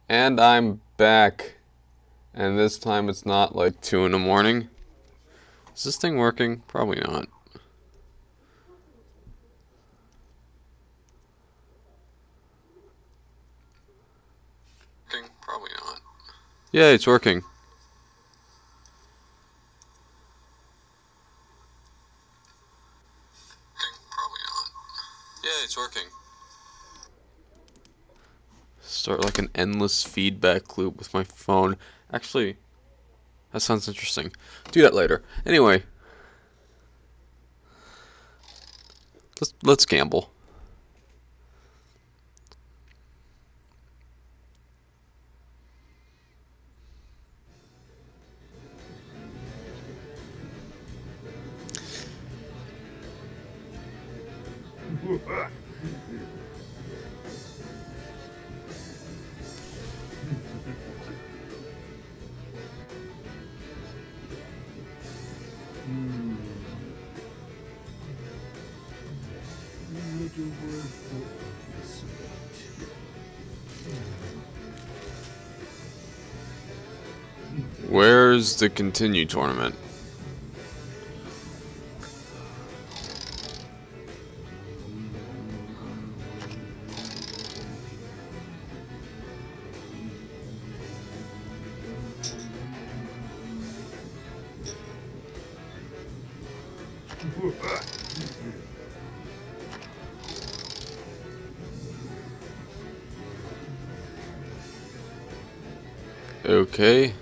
And I'm back. And this time it's not like 2 in the morning. Is this thing working? Probably not. Probably not. Yeah, it's working. Probably not. Yeah, it's working. Start like an endless feedback loop with my phone. Actually, that sounds interesting. Do that later. Anyway, let's gamble. Where's the continue tournament? Okay.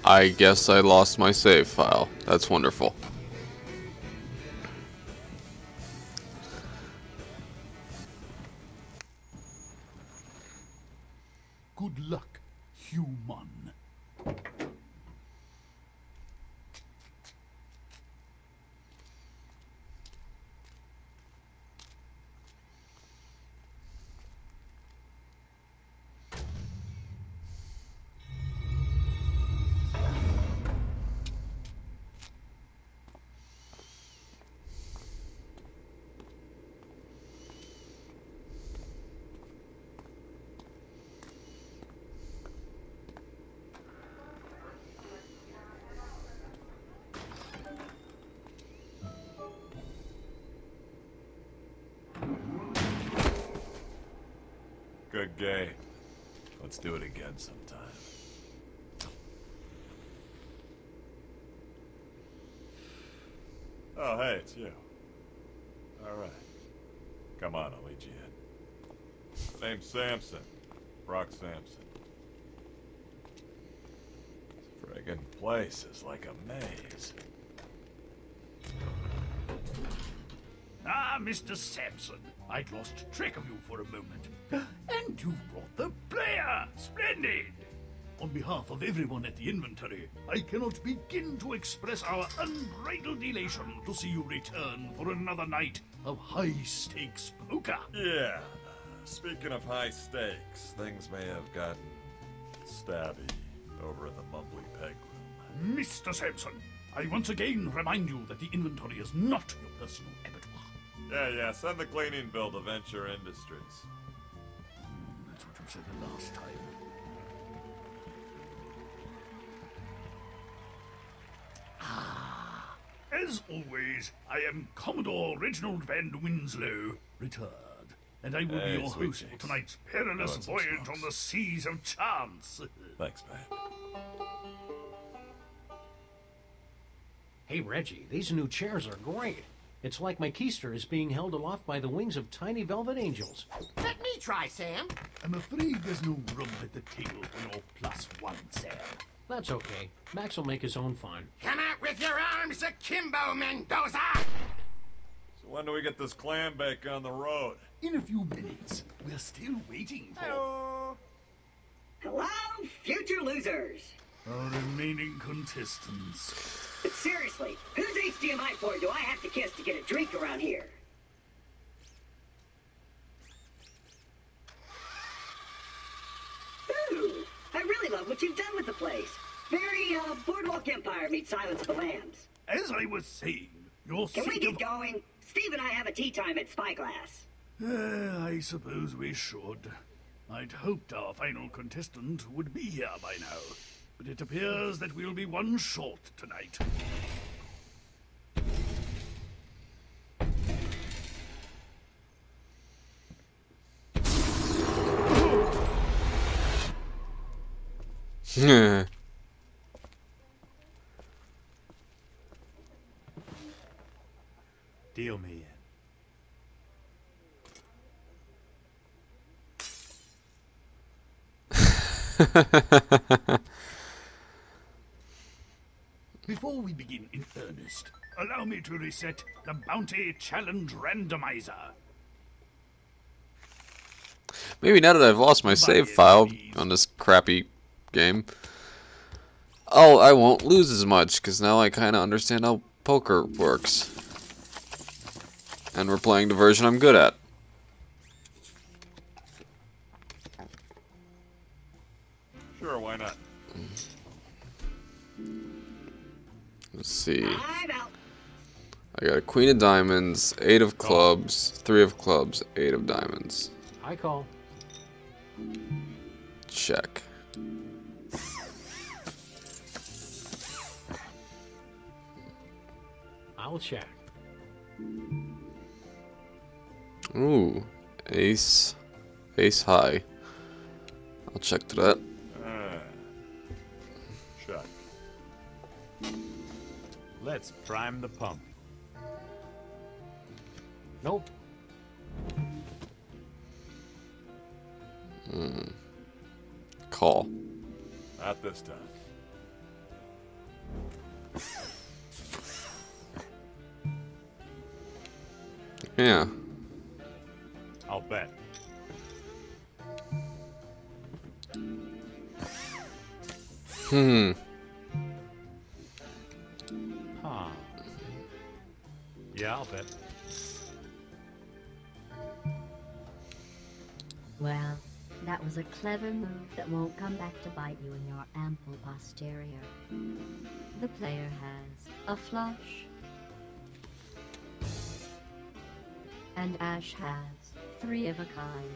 I guess I lost my save file. That's wonderful. Good luck, human. Good game. Let's do it again sometime. Oh, hey, it's you. All right. Come on, I'll lead you in. Name's Samson. Brock Samson. This friggin' place is like a maze. Ah, Mr. Sampson, I'd lost track of you for a moment. And you've brought the player! Splendid! On behalf of everyone at the inventory, I cannot begin to express our unbridled elation to see you return for another night of high-stakes poker. Yeah. Speaking of high stakes, things may have gotten stabby over in the Mumbly Peg Room. Mr. Sampson, I once again remind you that the inventory is not your personal abattoir. Yeah, send the cleaning bill to Venture Industries. That's what you said the last time. As always, I am Commodore Reginald Van Winslow, retired, and I will be your sweet host for cheeks. tonight's perilous Some voyage smokes. on the seas of chance. Thanks, man. Hey, Reggie, these new chairs are great. It's like my keister is being held aloft by the wings of tiny velvet angels. Let me try, Sam. I'm afraid there's no room at the table for your +1, Sam. That's okay. Max will make his own fine. Come out with your arms akimbo, Mendoza! So when do we get this clam bake on the road? In a few minutes, we're still waiting for Hello, future losers. our remaining contestants. But seriously, whose HDMI port do I have to kiss to get a drink around here? what you've done with the place. Very, Boardwalk Empire meets Silence of the Lambs. As I was saying, you're Can we sick get of... going? Steve and I have a tea time at Spyglass. I suppose we should. I'd hoped our final contestant would be here by now, but it appears that we'll be one short tonight. Deal me in. Before we begin in earnest, allow me to reset the Bounty Challenge Randomizer. Maybe now that I've lost my save file on this crappy game, I won't lose as much, because now I kind of understand how poker works. And we're playing the version I'm good at. Sure, why not? Let's see. I'm out. I got a queen of diamonds, 8 of clubs, 3 of clubs, 8 of diamonds. I call. Check. I'll check. Ooh, ace high. I'll check to that. Check. Let's prime the pump. Nope. Call. Not this time. Yeah. I'll bet. Hmm. Huh. Yeah, I'll bet. Well, that was a clever move that won't come back to bite you in your ample posterior. The player has a flush, and Ash has 3 of a kind.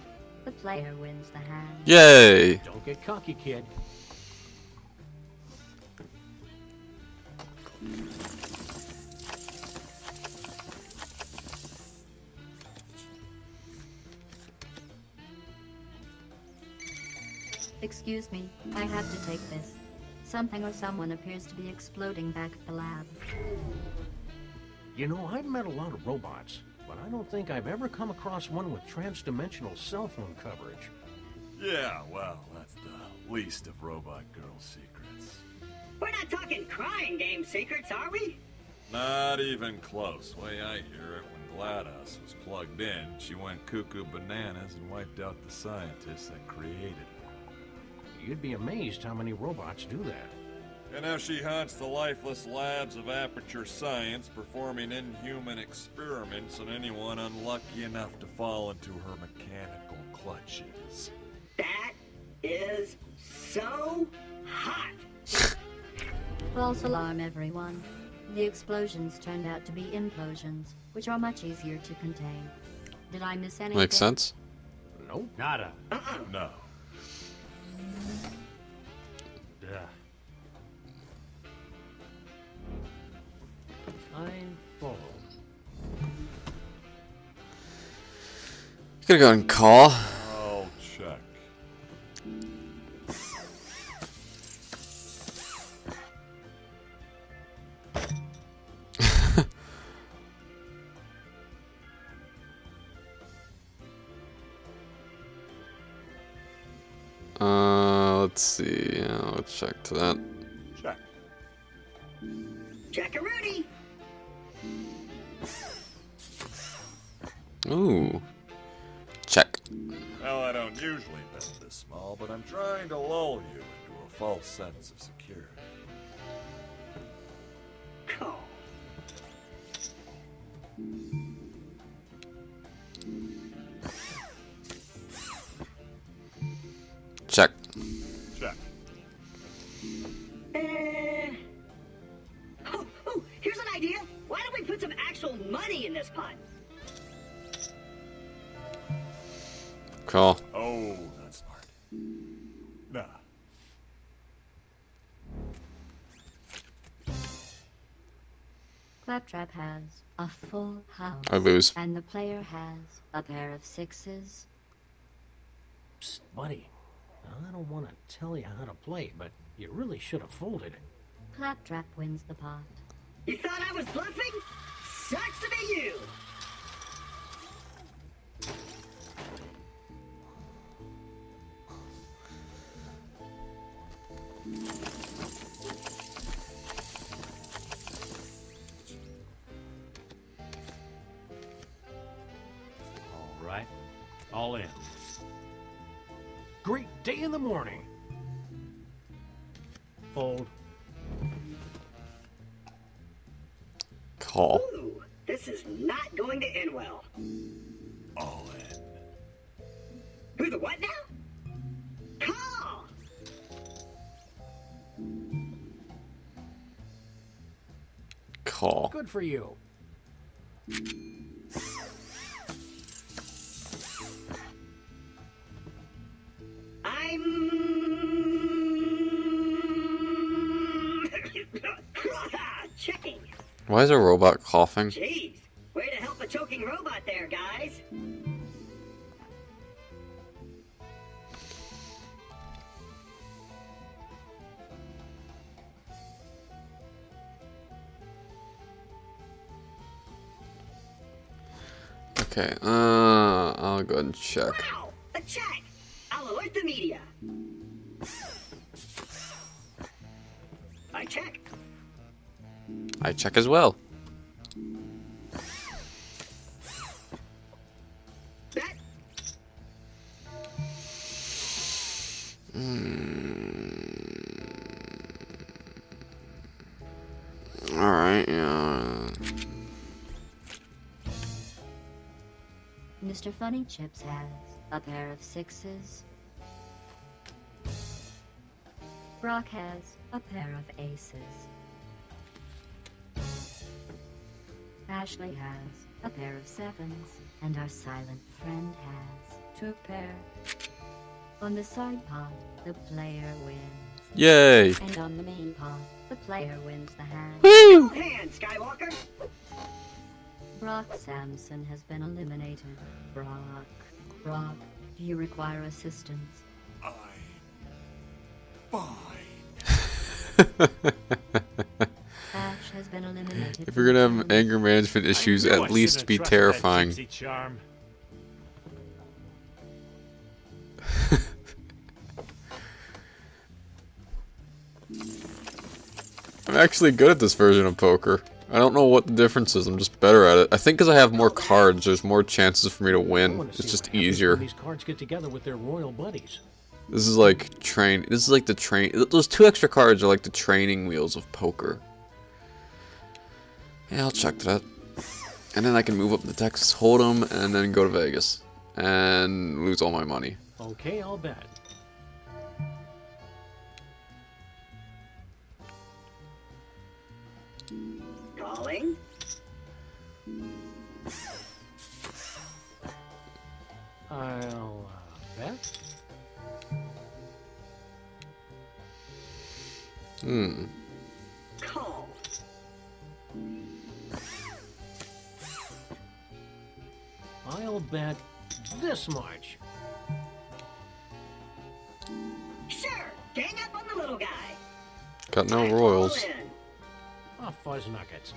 The player wins the hand. Yay! Don't get cocky, kid. Excuse me, I have to take this. Something or someone appears to be exploding back at the lab. You know, I've met a lot of robots, but I don't think I've ever come across one with trans-dimensional cell phone coverage. Yeah, well, that's the least of Robot Girl's secrets. We're not talking crying game secrets, are we? Not even close. Way I hear it, when GLaDOS was plugged in, she went cuckoo bananas and wiped out the scientists that created her. You'd be amazed how many robots do that. And now she haunts the lifeless labs of Aperture Science, performing inhuman experiments on anyone unlucky enough to fall into her mechanical clutches. That is so hot. False alarm, everyone. The explosions turned out to be implosions, which are much easier to contain. Did I miss anything? Makes sense. Nope, nada. No. Duh. I'm full. Gonna go and call. I'll check. Let's see. Yeah, let's check to that. Check. Jackaroonie. Ooh. Check. Well, I don't usually bet this small, but I'm trying to lull you into a false sense of security. Call. Check. Check. Call. Oh, not smart. Nah. Claptrap has a full house. I lose. And the player has a pair of sixes. Psst, buddy. I don't want to tell you how to play, but you really should have folded. Claptrap wins the pot. You thought I was bluffing? Sucks to be you. All right. All in. Great day in the morning. Fold. Call. Ooh, this is not going to end well. All in. Who the what now? Call! Call. Good for you. Checking. Why is a robot coughing? Jeez, way to help a choking robot there, guys. Okay, I'll go ahead and check. Wow, a check. I'll alert the media. I check. I check as well. Bet. Alright, yeah. Mr. Funny Chips has a pair of sixes. Brock has a pair of aces. Ashley has a pair of sevens. And our silent friend has two pair. On the side pot, the player wins. Yay! And on the main pot, the player wins the hand. Woo! Hand, Skywalker. Brock Samson has been eliminated. Brock, do you require assistance? I'm fine. Ash has been eliminated. If you're gonna have anger management issues, I knew I at least shouldn't be have trusted that terrifying. gypsy charm. I'm actually good at this version of poker. I don't know what the difference is, I'm just better at it. I think because I have more cards, there's more chances for me to I win. wanna see It's just what happens easier. when these cards get together with their royal buddies. This is like the train. Those two extra cards are like the training wheels of poker. Yeah, I'll check that. And then I can move up to Texas Hold'em and then go to Vegas. And lose all my money. Okay, I'll bet. Calling. I'll bet. Call. I'll bet this much. Sure, gang up on the little guy. Got no I'm royals. all in. Ah, fuzz nuggets.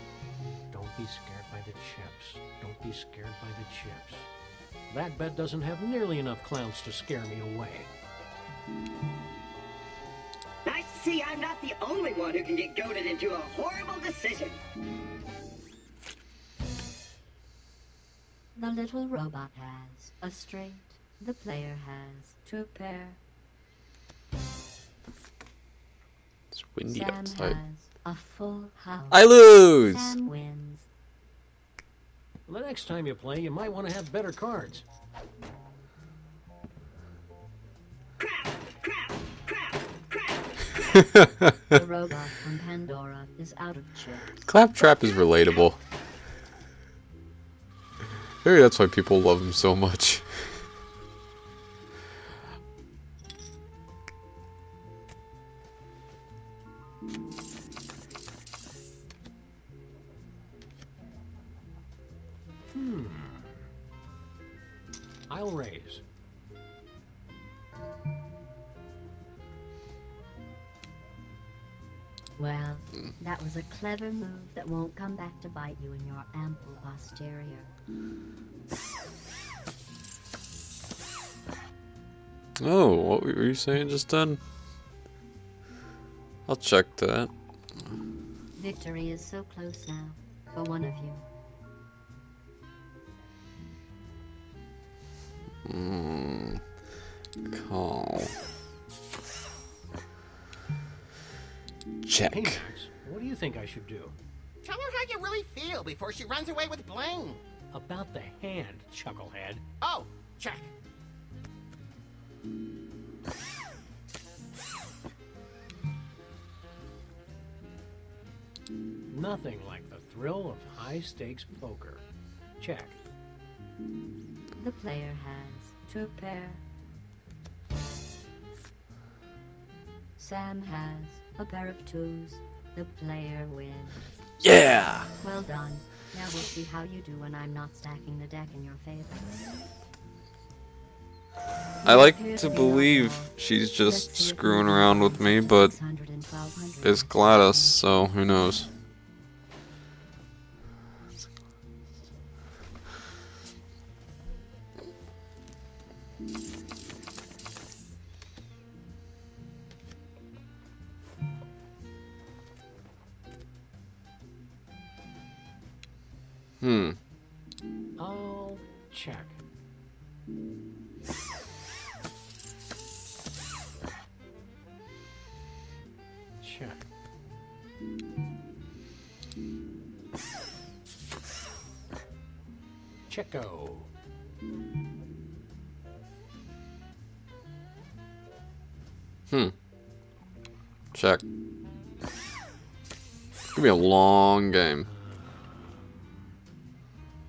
Don't be scared by the chips. Don't be scared by the chips. That bet doesn't have nearly enough clowns to scare me away. Nice to see I'm not the only one who can get goaded into a horrible decision. The little robot has a straight. The player has two pair. It's windy Sam outside. has a full house. I lose! Sam wins. The next time you play, you might want to have better cards. Crap, crap, crap, crap. The robot from Pandora is out of chips. Claptrap is relatable. Maybe that's why people love him so much. I'll raise. Well, that was a clever move that won't come back to bite you in your ample posterior. Oh, what were you saying just then? I'll check that. Victory is so close now, for one of you. Call. Check. Hey, Max, what do you think I should do? Tell her how you really feel before she runs away with Bling. About the hand, chucklehead. Oh, check. Nothing like the thrill of high-stakes poker. Check. The player has two pair. Sam has a pair of twos. The player wins. Yeah! Well done. Now we'll see how you do when I'm not stacking the deck in your favor. I like to believe she's just screwing around with me, but it's Gladys, so who knows. I'll check. Check. Checko. Check. It's gonna be a long game.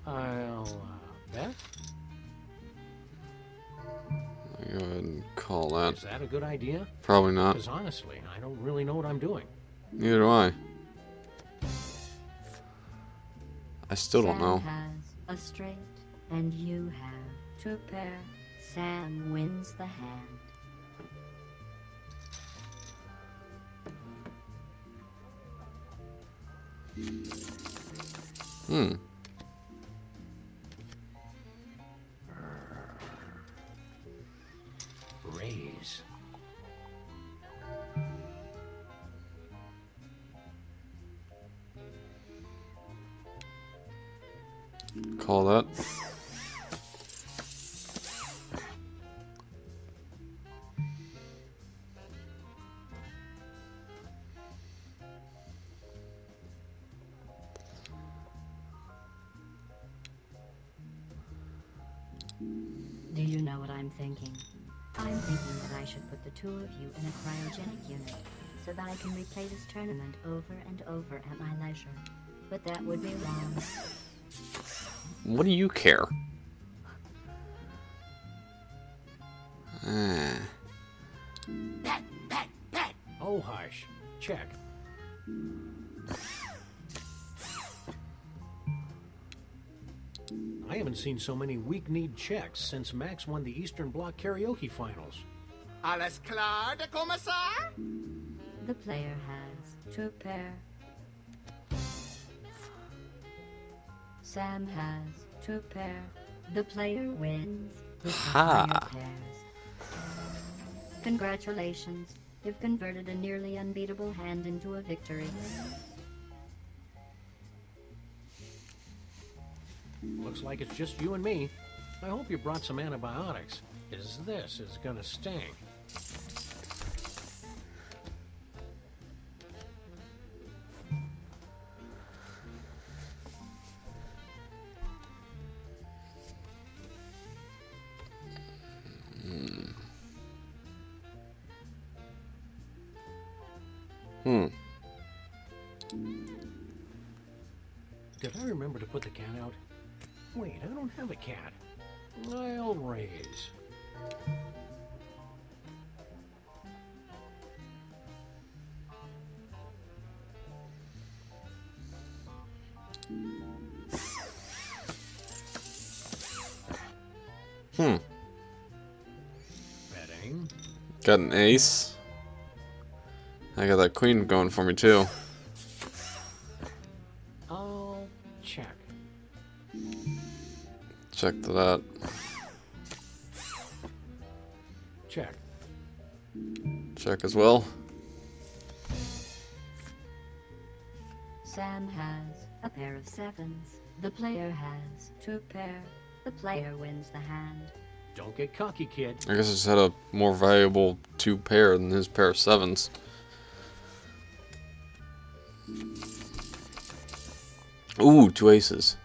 I'll bet. Go ahead and call that. Is that a good idea? Probably not. Because honestly, I don't really know what I'm doing. Neither do I. I still don't know. Sam has a straight, and you have two pair. Sam wins the hand. Raise. Call that. Do you know what I'm thinking? I'm thinking that I should put the two of you in a cryogenic unit so that I can replay this tournament over and over at my leisure. But that would be wrong. What do you care? Bet, bet, bet. Oh, hush. Check. I haven't seen so many weak-kneed checks since Max won the Eastern Bloc karaoke finals. Alles klar, der Kommissar? The player has two pair. Sam has two pair. The player wins with the Ha. higher pairs. Congratulations. You've converted a nearly unbeatable hand into a victory. Looks like it's just you and me. I hope you brought some antibiotics, 'cause this is gonna sting. Did I remember to put the cat out? Wait, I don't have a cat. I'll raise. Hmm. Betting. Got an ace. I got that queen going for me too. I'll check. Check that. Check. Check as well. Sam has a pair of sevens. The player has 2 pair. The player wins the hand. Don't get cocky, kid. I guess I just had a more valuable 2 pair than his pair of sevens. Ooh, 2 aces.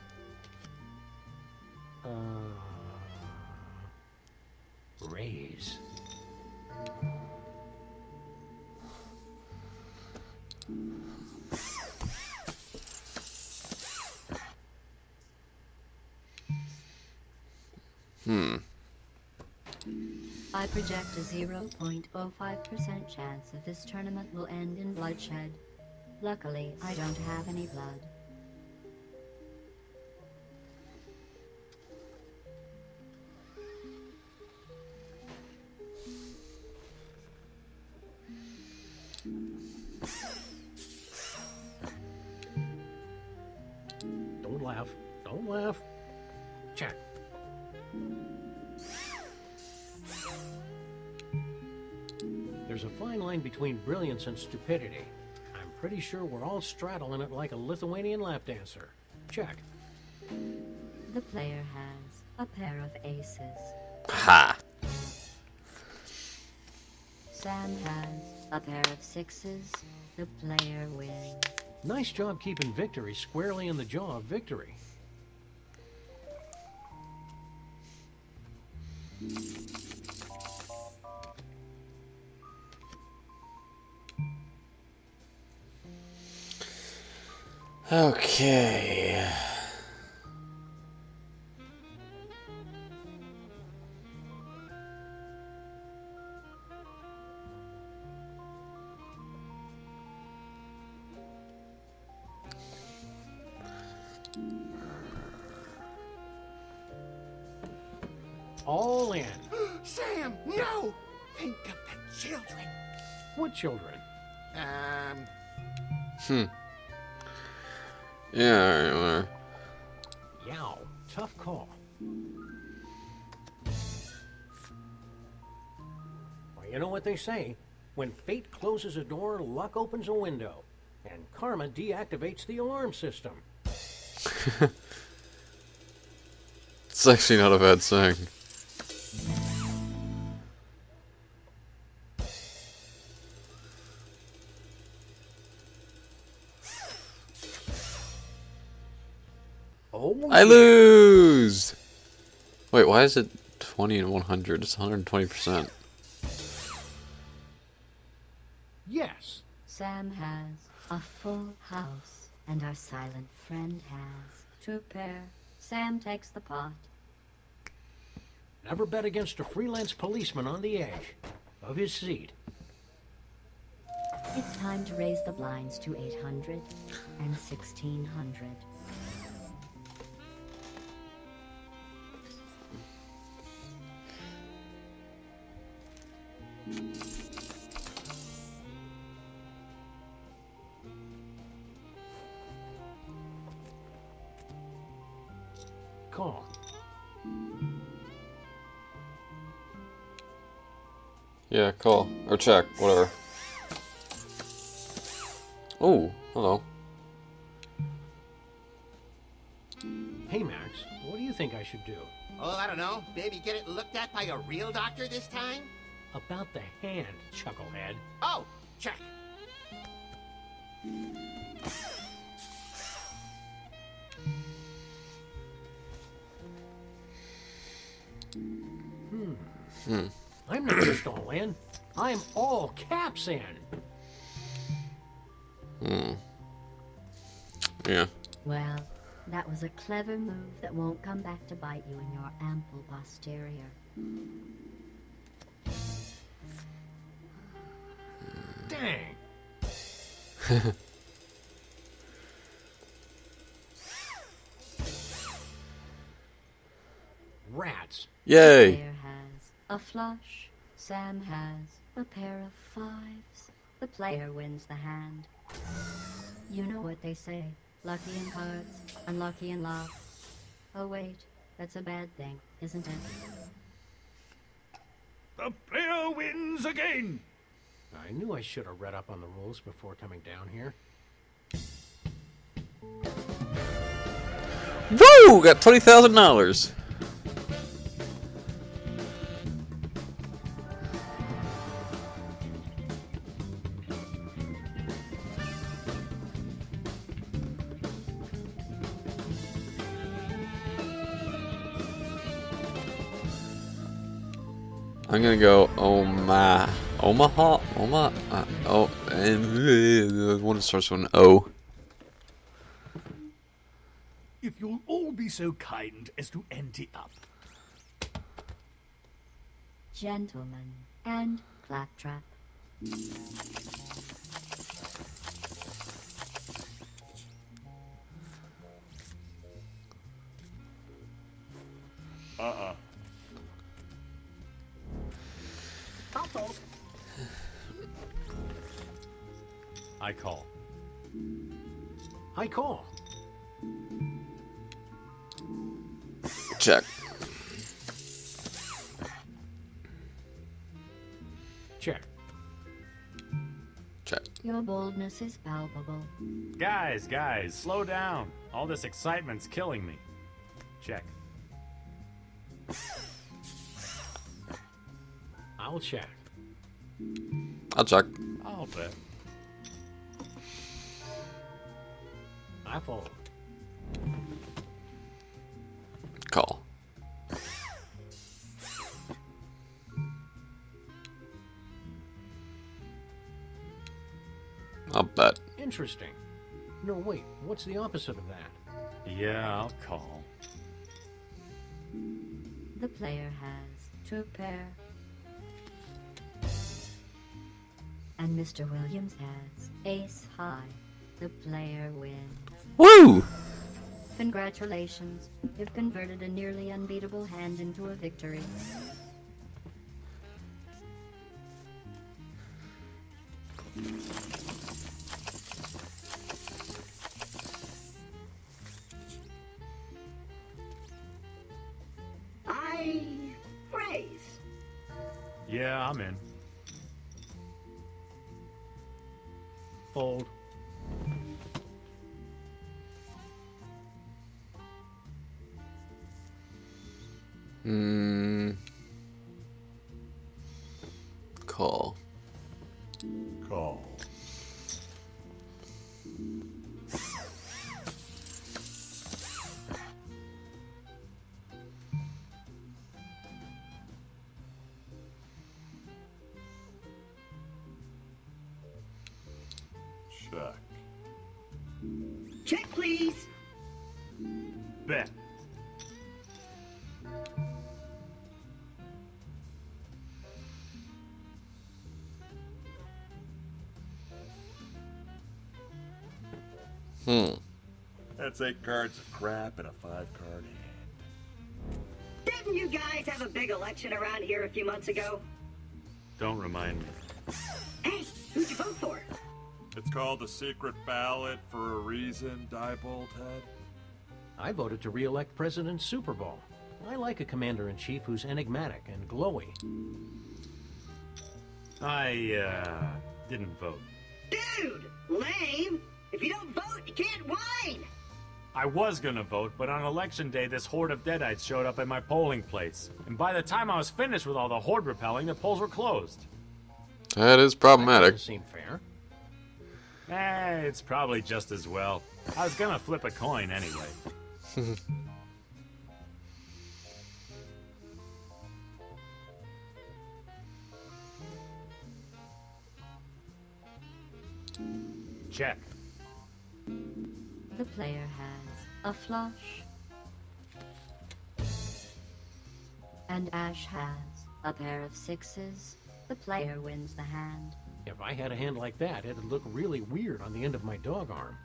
Raise. I project a 0.05% chance that this tournament will end in bloodshed. Luckily, I don't have any blood. Don't laugh. Don't laugh. Check. There's a fine line between brilliance and stupidity. I'm pretty sure we're all straddling it like a Lithuanian lap dancer. Check. The player has a pair of aces. Ha! Sam has a pair of sixes. The player wins. Nice job keeping victory squarely in the jaw of victory. Okay. All in. Sam, no! Think of the children. What children? Yeah, alright, whatever. Yow. Tough call. Well, you know what they say. When fate closes a door, luck opens a window. And karma deactivates the alarm system. It's actually not a bad saying. Oh, I lose! Wait, why is it 20 and 100? It's 120%. yes. Sam has a full house, and our silent friend has 2 pair. Sam takes the pot. Never bet against a freelance policeman on the edge of his seat. It's time to raise the blinds to 800 and 1600. Call. Yeah, call. Or check, whatever. Oh, hello. Hey, Max, what do you think I should do? Oh, I don't know. Maybe get it looked at by a real doctor this time? About the hand, chucklehead. Oh, check. I'm not just all in. I'm all caps in. Yeah. Well, that was a clever move that won't come back to bite you in your ample posterior. Dang. Rats. Yay! The player has a flush. Sam has a pair of fives. The player wins the hand. You know what they say. Lucky in cards, unlucky in love. Oh wait, that's a bad thing, isn't it? The player wins again. I knew I should have read up on the rules before coming down here. Woo! Got $20,000. I'm gonna go Omaha. And one starts with an O. If you'll all be so kind as to ante up. Gentleman and claptrap. I call. I call. Check. Check. Check. Your boldness is palpable. Guys, slow down. All this excitement's killing me. Check. I'll check. I'll check. I'll bet. I fold. Call. I'll bet. Interesting. No, wait. What's the opposite of that? Yeah, I'll call. The player has two pair. And Mr. Williams has ace high. The player wins. Woo! Congratulations. You've converted a nearly unbeatable hand into a victory. I raise. Yeah, I'm in. Fold. Call. Call. Check. Check, please. Bet. That's 8 cards of crap and a 5-card hand. Didn't you guys have a big election around here a few months ago? Don't remind me. Hey, who'd you vote for? It's called the secret ballot for a reason, Diebold Head. I voted to re-elect President Super Bowl. I like a commander-in-chief who's enigmatic and glowy. I, didn't vote. Dude, lame. If you don't vote, you can't whine. I was gonna vote, but on election day, this horde of deadites showed up at my polling place. And by the time I was finished with all the horde repelling, the polls were closed. That is That problematic. doesn't seem fair. It's probably just as well. I was gonna flip a coin anyway. Check. The player has a flush. And Ash has a pair of sixes. The player wins the hand. If I had a hand like that, it'd look really weird on the end of my dog arm.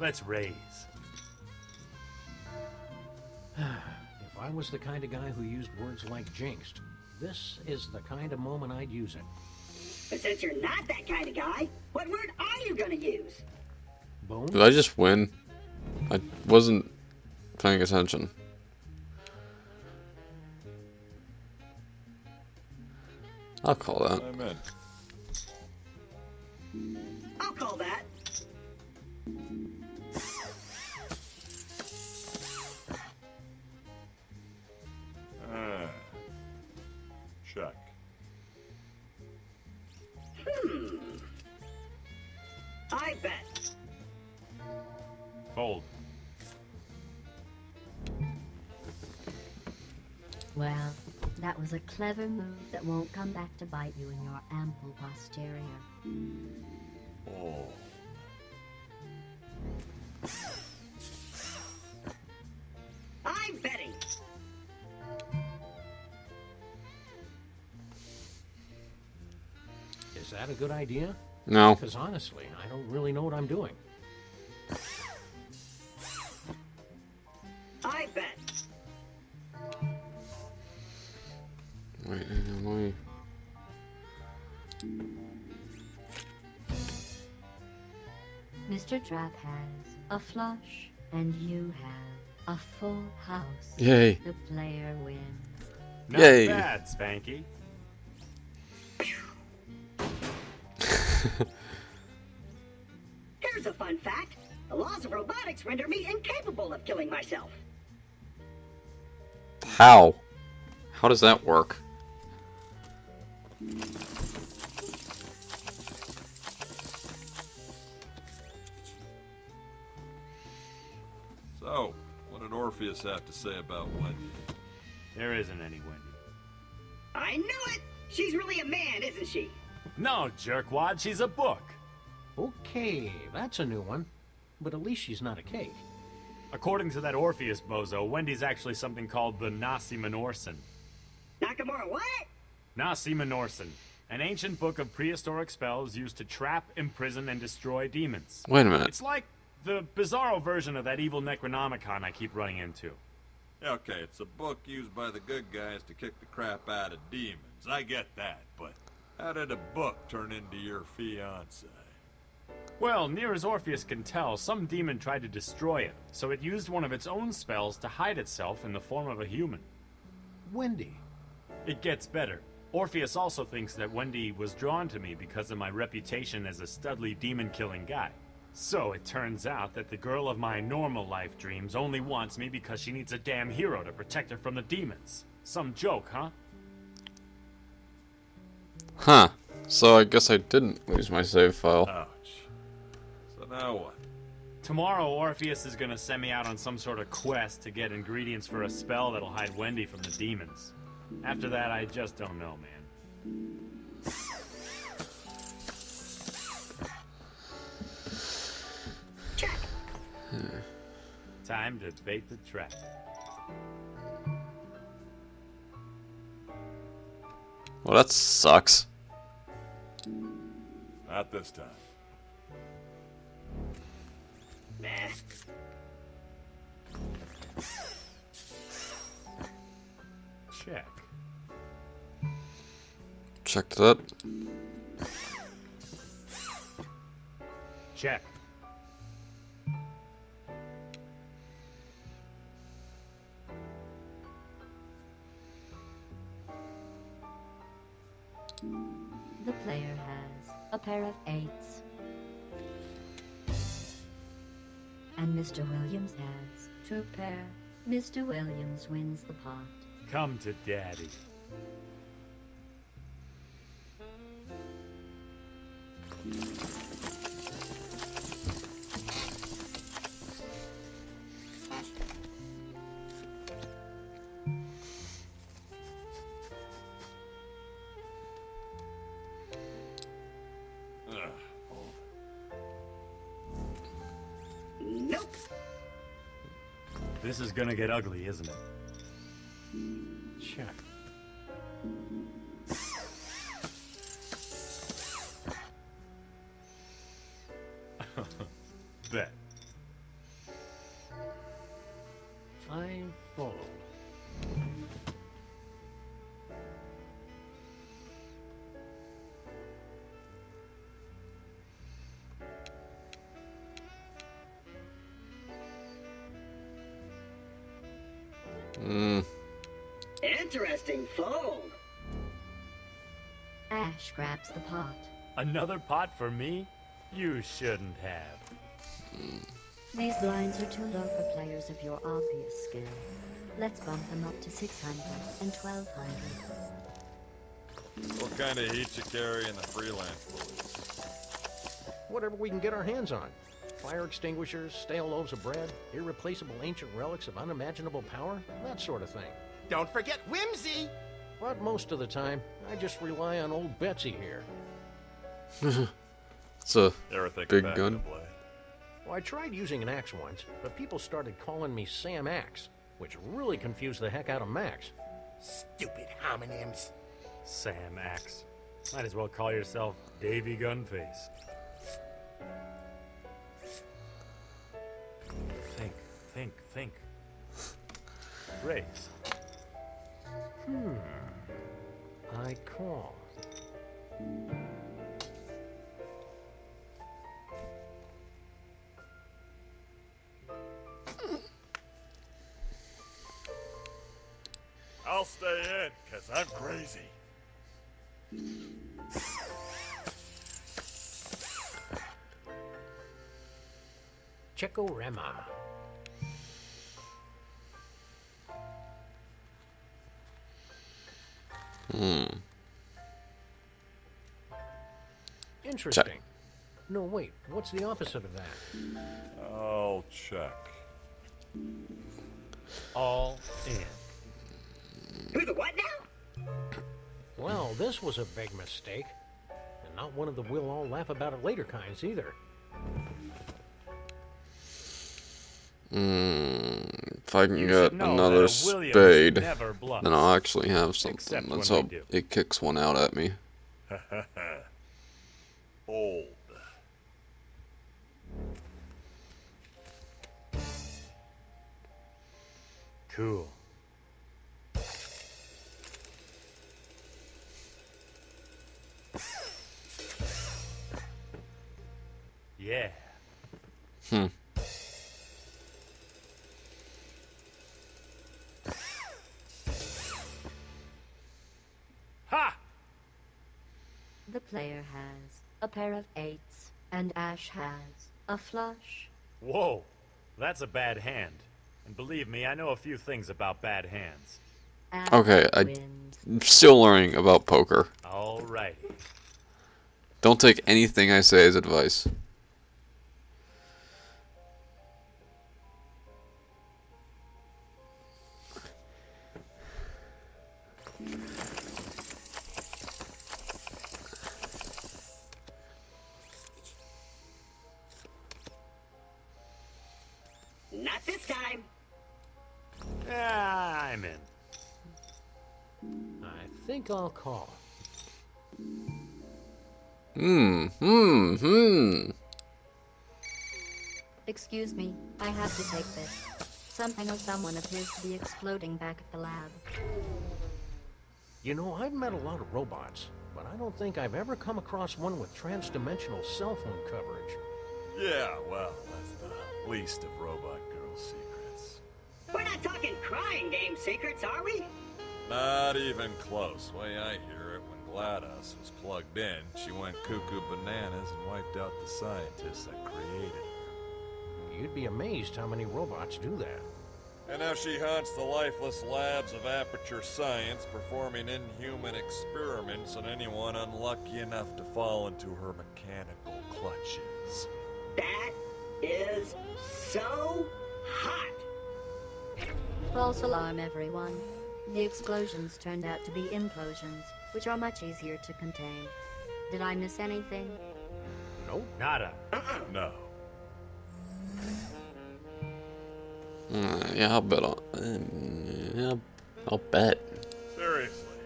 Let's raise. If I was the kind of guy who used words like jinxed, this is the kind of moment I'd use it. But since you're not that kind of guy, what word are you gonna use? Bone? Did I just win? I wasn't paying attention. I'll call that. I'm in. I'll call that. Check. I bet. Fold. Well, that was a clever move that won't come back to bite you in your ample posterior. Oh. I'm betting. Is that a good idea? No. Because honestly, I don't really know what I'm doing. I bet. Wait, hang on, wait. Mr. Trap has a flush, and you have a full house. Yay. The player wins. Not Yay. bad, Spanky. Here's a fun fact. The laws of robotics render me incapable of killing myself. How? How does that work? So, what did Orpheus have to say about Wendy? There isn't any Wendy. I knew it! She's really a man, isn't she? No, jerkwad, she's a book. Okay, that's a new one. But at least she's not a cake. According to that Orpheus bozo, Wendy's actually something called the Nasi Menorson. Nakamura, what? Nasi Menorson, an ancient book of prehistoric spells used to trap, imprison, and destroy demons. Wait a minute. It's like the bizarro version of that evil Necronomicon I keep running into. Okay, it's a book used by the good guys to kick the crap out of demons. I get that, but how did a book turn into your fiancé? Well, near as Orpheus can tell, some demon tried to destroy it, so it used one of its own spells to hide itself in the form of a human. Wendy. It gets better. Orpheus also thinks that Wendy was drawn to me because of my reputation as a studly demon-killing guy. So it turns out that the girl of my normal life dreams only wants me because she needs a damn hero to protect her from the demons. Some joke, huh? Huh. So I guess I didn't lose my save file. Ouch. So now what? Tomorrow, Orpheus is gonna send me out on some sort of quest to get ingredients for a spell that'll hide Wendy from the demons. After that, I just don't know, man. Check. Time to bait the trap. Well, that sucks. Not this time. Nah. Check. Check that. Check. The player has a pair of 8s. And Mr. Williams has 2 pair. Mr. Williams wins the pot. Come to daddy. Nope. This is gonna get ugly, isn't it? Check. Bet. Interesting fold. Ash grabs the pot. Another pot for me? You shouldn't have. These blinds are too low for players of your obvious skill. Let's bump them up to 600 and 1200. What kind of heat you carry in the freelance booths? Whatever we can get our hands on. Fire extinguishers, stale loaves of bread, irreplaceable ancient relics of unimaginable power, that sort of thing. Don't forget whimsy. But most of the time, I just rely on old Betsy here. It's a Ever think big of gun. Blade? Well, I tried using an axe once, but people started calling me Sam Axe, which really confused the heck out of Max. Stupid homonyms. Sam Axe. Might as well call yourself Davy Gunface. Think. Raise. I call. I'll stay in, because I'm crazy. Chekorama. Interesting. Check. No, wait. What's the opposite of that? I'll check. All in. Who the what now? Well, this was a big mistake. And not one of the we'll all laugh about it later kinds either. If I can You get should know another that a Williams spade, never bluffs. then I'll actually have Except something. when Let's we hope do. it kicks one out at me. Old. Cool. Yeah. Ha! The player has a pair of eights, and Ash has a flush. Whoa, that's a bad hand. And believe me, I know a few things about bad hands. Ash Okay, wins. I'm still learning about poker. Alrighty. Don't take anything I say as advice. Not this time. I'm in. I think I'll call. Excuse me, I have to take this. Something or someone appears to be exploding back at the lab. You know, I've met a lot of robots, but I don't think I've ever come across one with trans-dimensional cell phone coverage. Yeah, well, that's the least of Robot Girl's secrets. We're not talking crying game secrets, are we? Not even close. Way I hear it, when GLaDOS was plugged in, she went cuckoo bananas and wiped out the scientists that created her. You'd be amazed how many robots do that. And now she haunts the lifeless labs of Aperture Science, performing inhuman experiments on anyone unlucky enough to fall into her mechanical clutches. That is so hot. False alarm, everyone. The explosions turned out to be implosions, which are much easier to contain. Did I miss anything? Nope. Nada. No. Yeah, I'll bet on. Yeah, I'll bet. Seriously.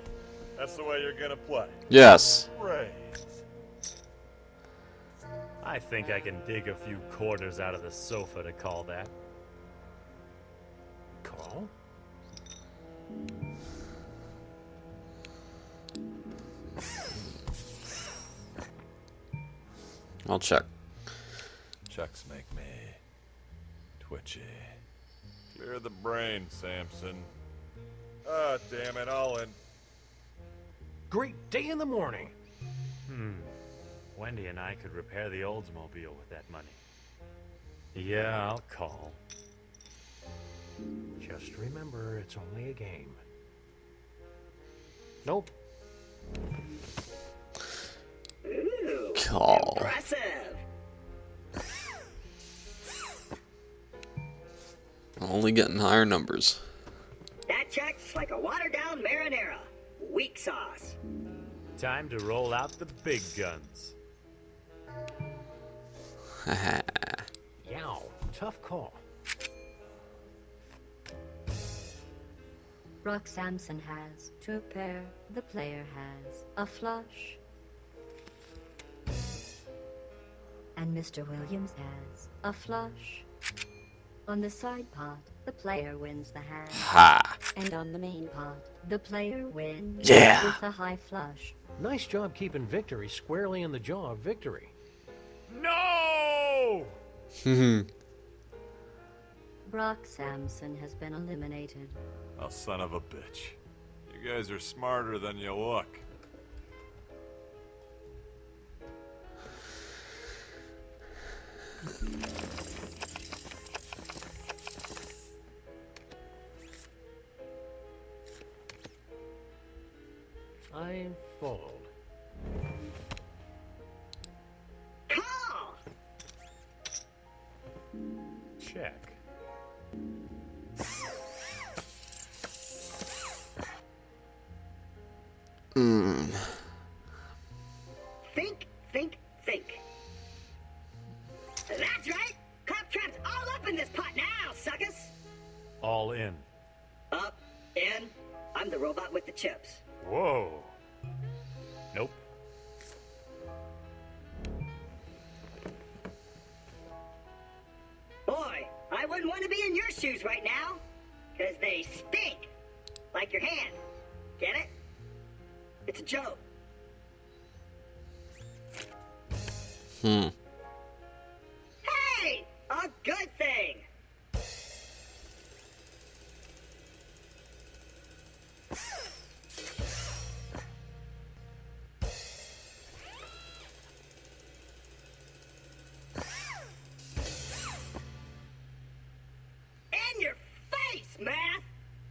That's the way you're gonna play. Yes. Raise. I think I can dig a few quarters out of the sofa to call that. Call? I'll check. Checks make me twitchy. Clear the brain, Samson. Ah, damn it, all in. Great day in the morning. Wendy and I could repair the Oldsmobile with that money. Yeah, I'll call. Just remember, it's only a game. Nope. Ooh, Call. impressive. Only getting higher numbers. That checks like a watered-down marinara. Weak sauce. Time to roll out the big guns. Yow, tough call. Brock Sampson has 2 pair. The player has a flush. And Mr. Williams has a flush. On the side pot, the player wins the hand. Ha! And on the main pot, the player wins Yeah. with a high flush. Nice job keeping victory squarely in the jaw of victory. No! Brock Sampson has been eliminated. Oh, son of a bitch. You guys are smarter than you look. I fold. Call! Check. Think, think, think. That's right! Claptrap's all up in this pot now, suckers! All in. Up, in. I'm the robot with the chips. Whoa. Nope. Boy, I wouldn't want to be in your shoes right now. Because they stink. Like your hand. Get it? It's a joke. Hmm. Hey! A good thing! In your face, Math!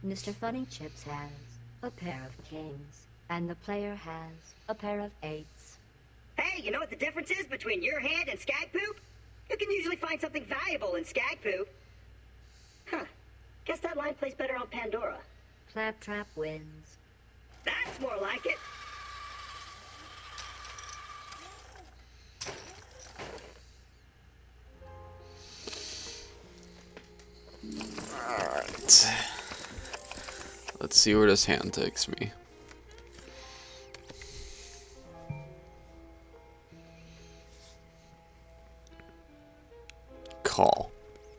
Mr. Funny Chips has a pair of kings. And the player has a pair of 8s. Hey, you know what the difference is between your hand and skag poop? You can usually find something valuable in skag poop. Huh. Guess that line plays better on Pandora. Claptrap wins. That's more like it. Alright. Let's see where this hand takes me. Call.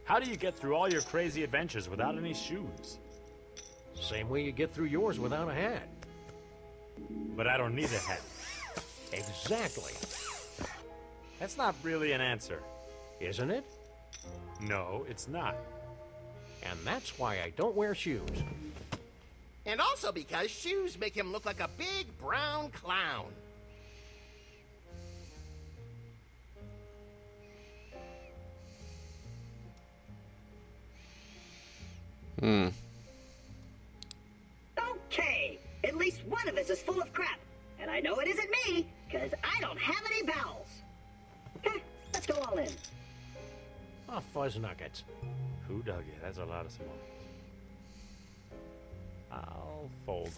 How do you get through all your crazy adventures without any shoes? Same way you get through yours without a hat. But I don't need a hat. Exactly. That's not really an answer. Isn't it? No, it's not. And that's why I don't wear shoes. And also because shoes make him look like a big brown clown. Okay, at least one of us is full of crap. And I know it isn't me, because I don't have any bowels. Heh, let's go all in. Oh, fuzz nuggets. Who dug it? That's a lot of smoke. I'll fold.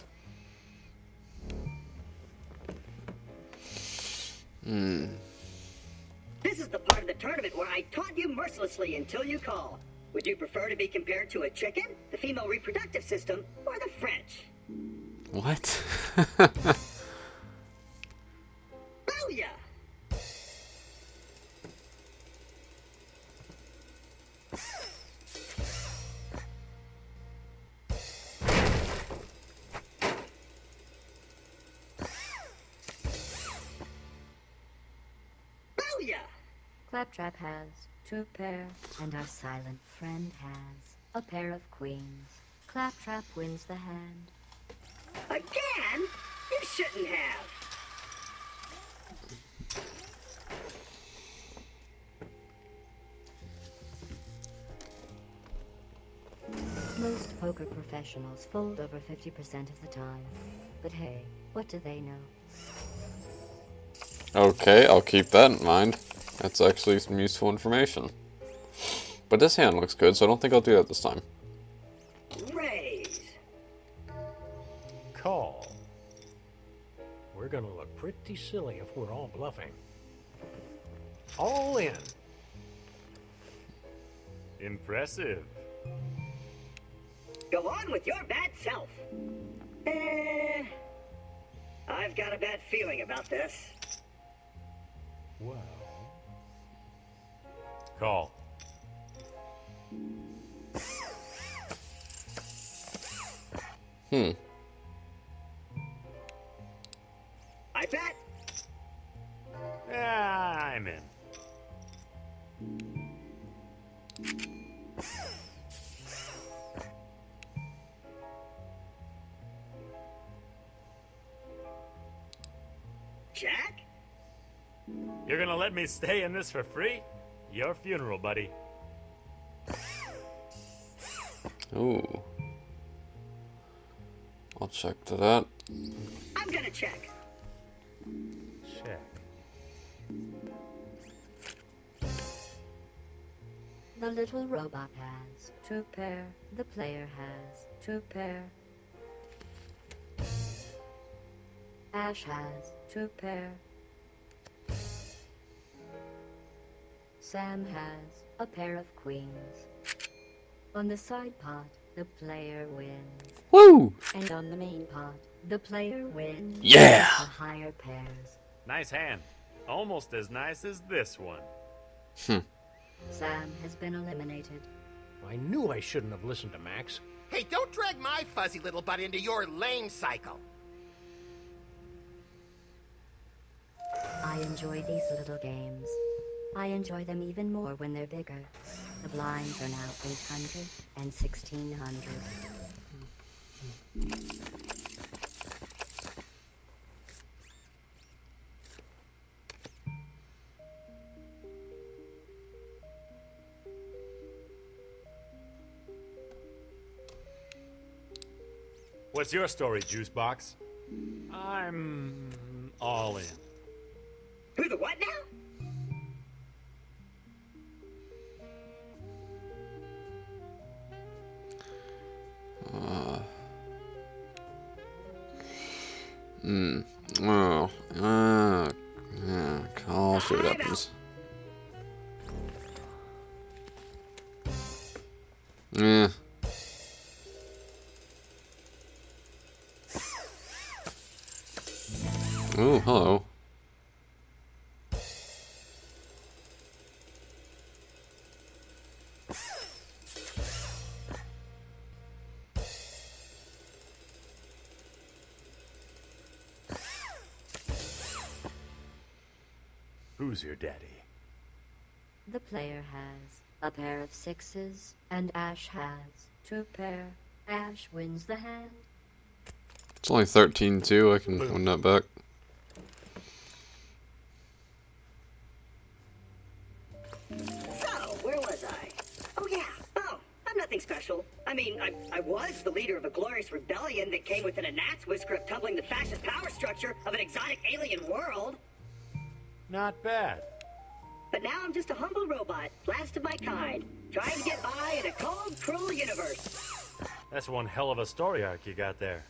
This is the part of the tournament where I taunt you mercilessly until you call. Would you prefer to be compared to a chicken, the female reproductive system, or the French? What? Booyah! Booyah! Claptrap has 2 pair. And our silent friend has a pair of queens. Claptrap wins the hand. Again? You shouldn't have. Most poker professionals fold over 50% of the time. But hey, what do they know? Okay, I'll keep that in mind. That's actually some useful information. But this hand looks good, so I don't think I'll do that this time. Raise. Call. We're gonna look pretty silly if we're all bluffing. All in. Impressive. Go on with your bad self. I've got a bad feeling about this. Well. Call. I bet. I'm in. Jack? You're gonna let me stay in this for free? Your funeral, buddy. Ooh. I'll check to that. I'm gonna check. Check. The little robot has 2 pair. The player has 2 pair. Ash has 2 pair. Sam has a pair of queens. On the side pot, the player wins. Woo! And on the main pot, the player wins. Yeah! The higher pairs. Nice hand. Almost as nice as this one. Sam has been eliminated. I knew I shouldn't have listened to Max. Hey, don't drag my fuzzy little butt into your lame cycle. I enjoy these little games. I enjoy them even more when they're bigger. The blinds are now 800 and 1600. What's your story, Juicebox? I'm all in. Who the what now? I'll see what happens. Yeah. Oh, hello. Who's your daddy? The player has a pair of 6s, and Ash has 2 pair. Ash wins the hand. It's only 13 too. I can win that back. So, where was I? Oh, yeah. Oh, I'm nothing special. I mean, I was the leader of a glorious rebellion that came within a gnat's whisker of tumbling the fascist power structure of an exotic alien world. Not bad. But now I'm just a humble robot, last of my kind, trying to get by in a cold, cruel universe. That's one hell of a story arc you got there.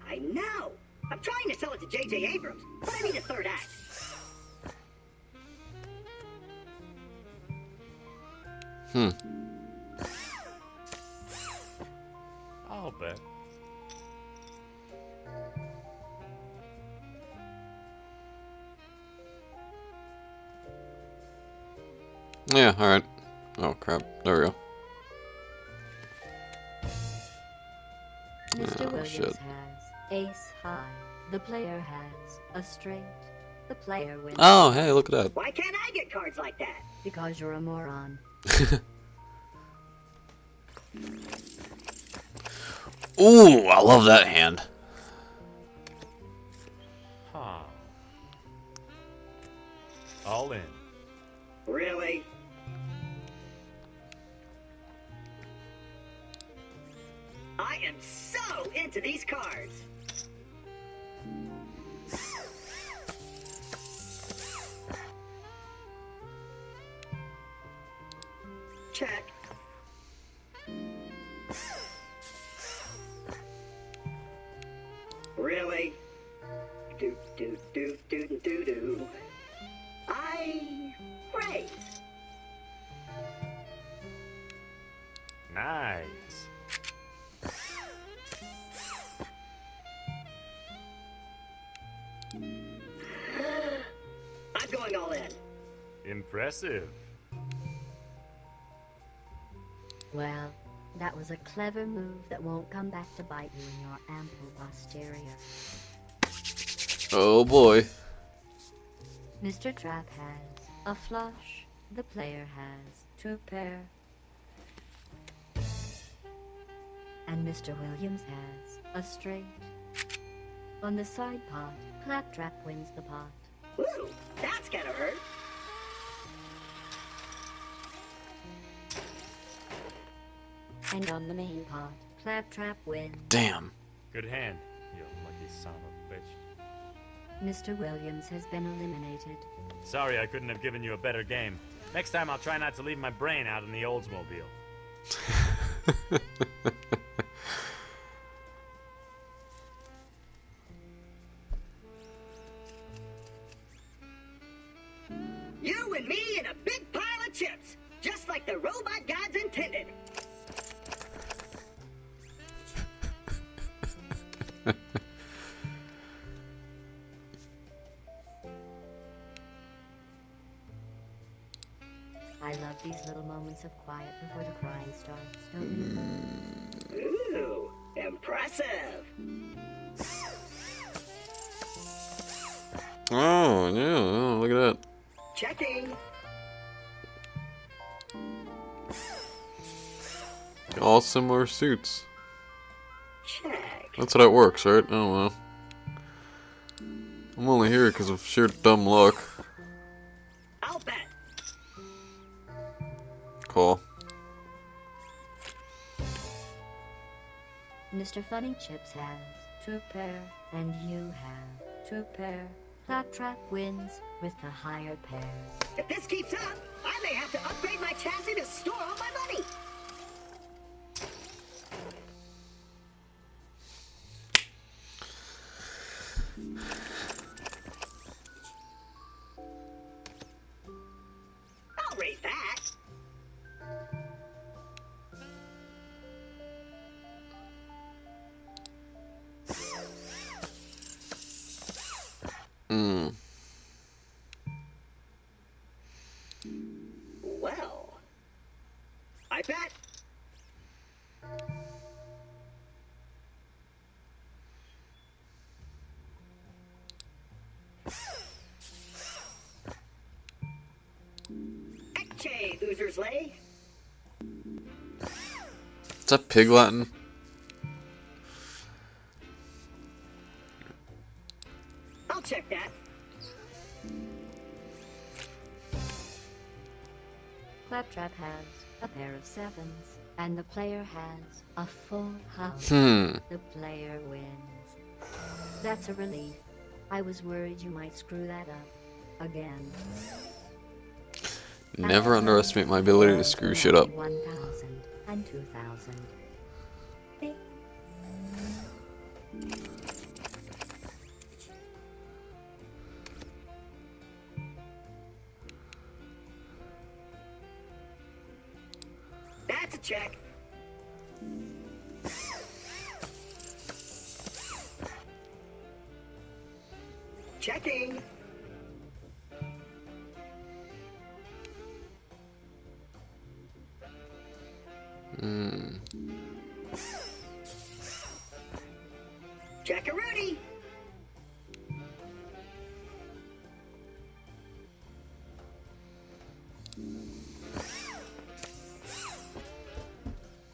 I know. I'm trying to sell it to J.J. Abrams, but I need a third act. I'll bet. Yeah, alright. Oh crap. There we go. Mr. Williams shit. has ace high. The player has a straight. The player wins. Oh, hey, look at that. Why can't I get cards like that? Because you're a moron. Ooh, I love that hand. Huh. All in. Really? I am so into these cards. Check. Really? Do do do do do do do. I raise. Nice. I'm going all in. Impressive. Well, that was a clever move that won't come back to bite you in your ample posterior. Oh boy. Mr. Trap has a flush. The player has 2 pair. And Mr. Williams has a straight. On the side pot, Claptrap wins the pot. Ooh, that's gonna hurt. And on the main pot, Claptrap wins. Damn. Good hand, you lucky son of a bitch. Mr. Williams has been eliminated. Sorry I couldn't have given you a better game. Next time I'll try not to leave my brain out in the Oldsmobile. You and me and a big pile of chips, just like the robot gods intended. I love these little moments of quiet before the crying starts, don't you? Ooh, impressive. Oh, yeah, oh, look at that. Checking. All similar suits. Check. That's how that works, right? I don't know. I'm only here because of sheer dumb luck. I'll bet. Cool. Mr. Funny Chips has 2 pair, and you have 2 pair. Claptrap wins with the higher pairs. If this keeps up, I may have to upgrade my chassis to store all my money. I'll raise that. Well, I bet. Eche, Oozer's Lay. Is that Pig Latin? I'll check that. Claptrap has a pair of 7s, and the player has a full house. The player wins. That's a relief. I was worried you might screw that up again. Never underestimate my ability to screw shit up. 1,000 and 2,000. Bing. That's a check. Checking. Check-a-rooney.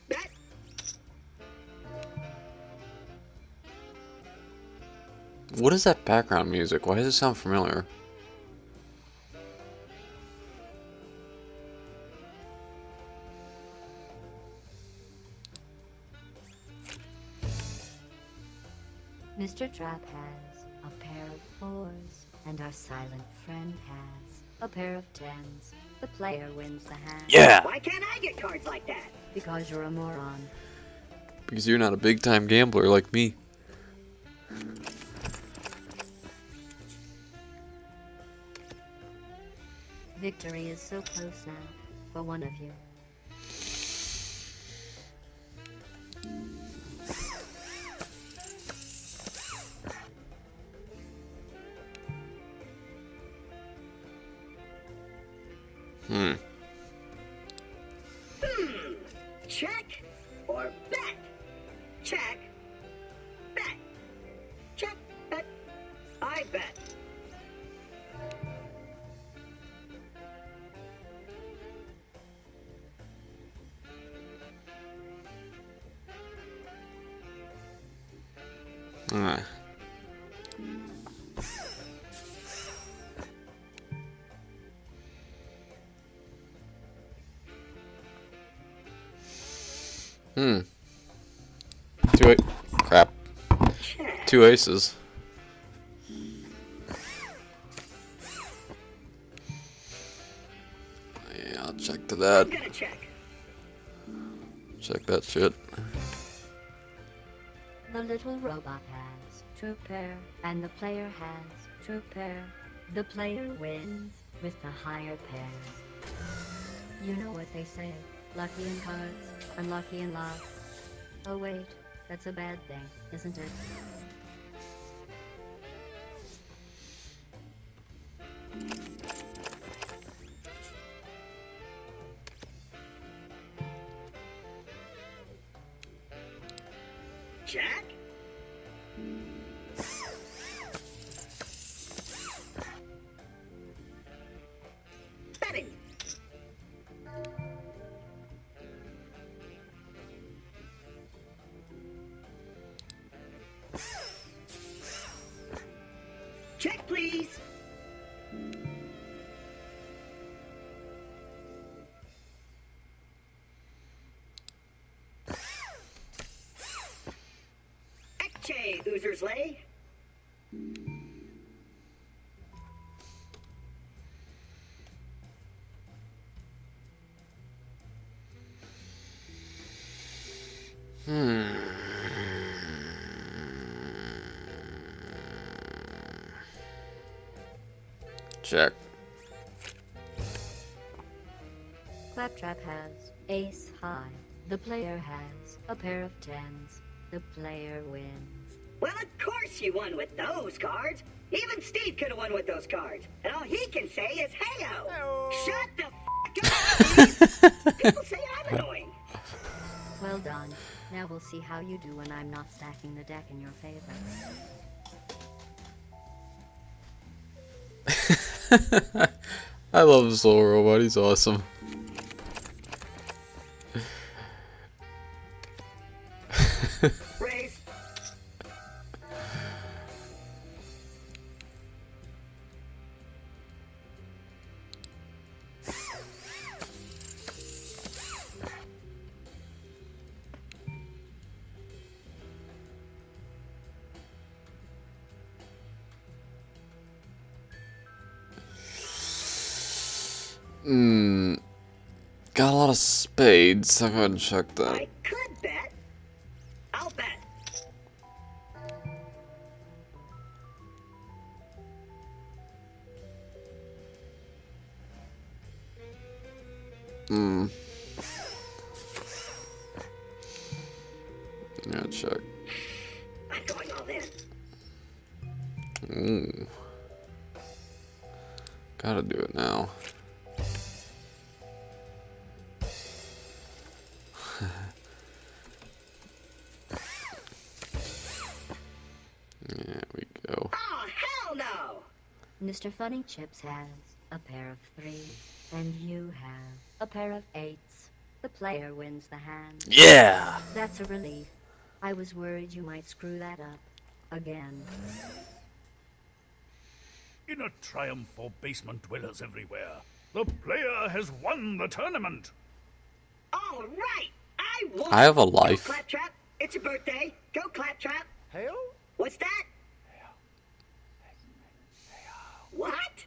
Bet. What is that background music? Why does it sound familiar? Mr. Trap has a pair of 4s, and our silent friend has a pair of 10s. The player wins the hand. Yeah! Why can't I get cards like that? Because you're a moron. Because you're not a big time gambler like me. Victory is so close now, for one of you. Check or bet? Check. Bet. Check. Bet. I bet. Ah. Crap. 2 aces. Yeah, I'll check to that. I'm gonna check. Check that shit. The little robot has 2 pair, and the player has 2 pair. The player wins with the higher pairs. You know what they say, lucky in cards, unlucky in love. Oh wait, that's a bad thing, isn't it? Jack? Betting. Check, please. Ekche, Oozer's Lay. Check. Claptrap has ace high. The player has a pair of 10s. The player wins. Well, of course you won with those cards. Even Steve could have won with those cards. And all he can say is, hey-o. Shut the f*** up, Steve. People say I'm annoying. Well done. Now we'll see how you do when I'm not stacking the deck in your favor. I love this little robot, he's awesome. Raise. Got a lot of spades. I'll go ahead and check that. I could bet. I'll bet. Yeah, check. I'm going all in. Ooh. Gotta do it now. There we go. Oh, hell no! Mr. Funny Chips has a pair of 3s, and you have a pair of 8s. The player wins the hand. Yeah! That's a relief. I was worried you might screw that up again. In a triumph for basement dwellers everywhere, the player has won the tournament. All right, I won. I have a Go, life. Claptrap. It's your birthday. Go, Claptrap. Hell? What's that? What?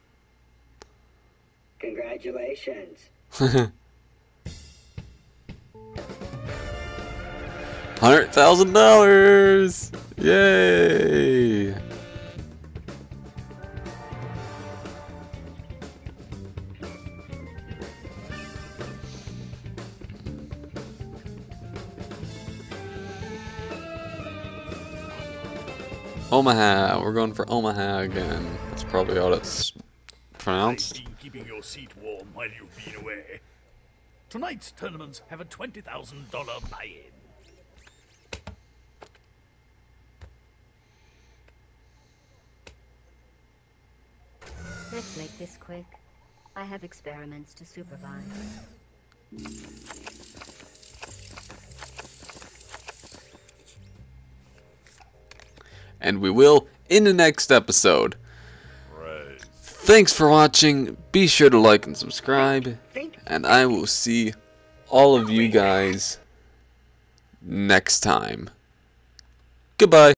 Congratulations. $100,000! Yay! Omaha. We're going for Omaha again. That's probably how it's pronounced. I've been keeping your seat warm while you've been away. Tonight's tournaments have a $20,000 buy-in. Let's make this quick. I have experiments to supervise. And we will in the next episode. Right. Thanks for watching. Be sure to like and subscribe. And I will see all of you guys next time. Goodbye.